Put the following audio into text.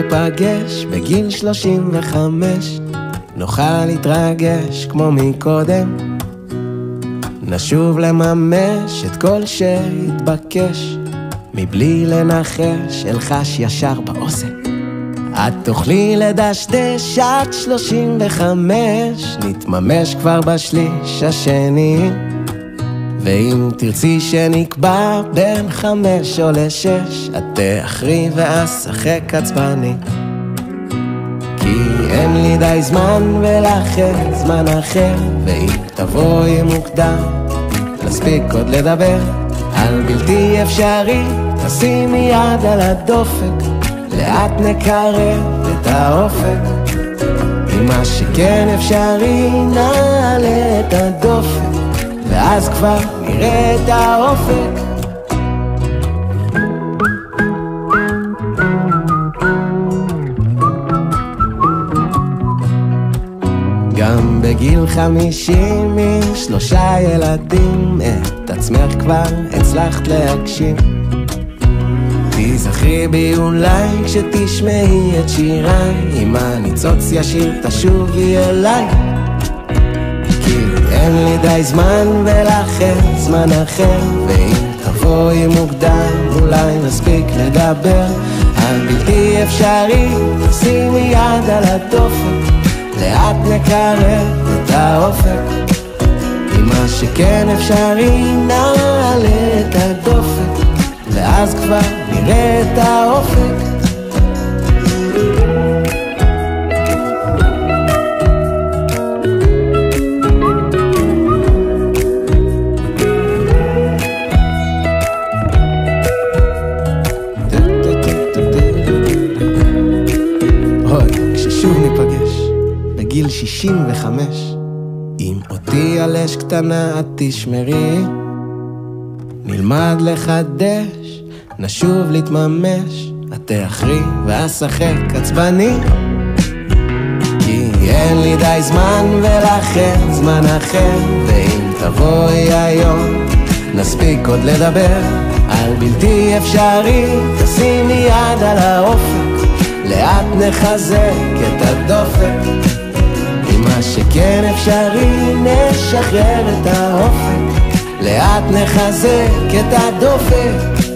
ניפגש בגיל 35, נוכל להתרגש כמו מקודם, נשוב לממש את כל שהתבקש, מבלי לנחש אלחש ישר באוזן. את תוכלי לדשדש עד 35, נתממש כבר בשליש השני, ואם תרצי שנקבע בין 5 או 6, את תאחרי ואשחק עצבני, כי אין לי די זמן ולכן זמן אחר, ואם תבואי מוקדם נספיק עוד לדבר על בלתי אפשרי, תשימי יד על הדופק, לאט נקרב את האופק, עם מה שכן אפשרי נעלה את הדופק, ואז כבר נראה את האופק. גם בגיל 50 עם 3 ילדים, את עצמך כבר הצלחת להגשים, תזכרי בי אולי כשתשמעי את שיריי, עם הניצוץ ישיר תשובי אליי, כי אין לי די זמן ולכן זמן אחר, ואם תבואי מוקדם אולי נספיק לדבר על בלתי אפשרי, שימי יד על הדופק, לאט נקרב את האופק, עם מה שכן אפשרי נעלה את הדופק, ואז כבר נראה את האופק. כששוב ניפגש בגיל 65, אם אותי על אש קטנה את תשמרי, נלמד לחדש, נשוב להתממש, את תאחרי ואשחק עצבני, כי אין לי די זמן ולכן זמן אחר, ואם תבואי היום נספיק עוד לדבר על בלתי אפשרי, תשימי יד על האופק, לאט נחזק את הדופק, עם מה שכן אפשרי נשחרר את האופק, לאט נחזק את הדופק.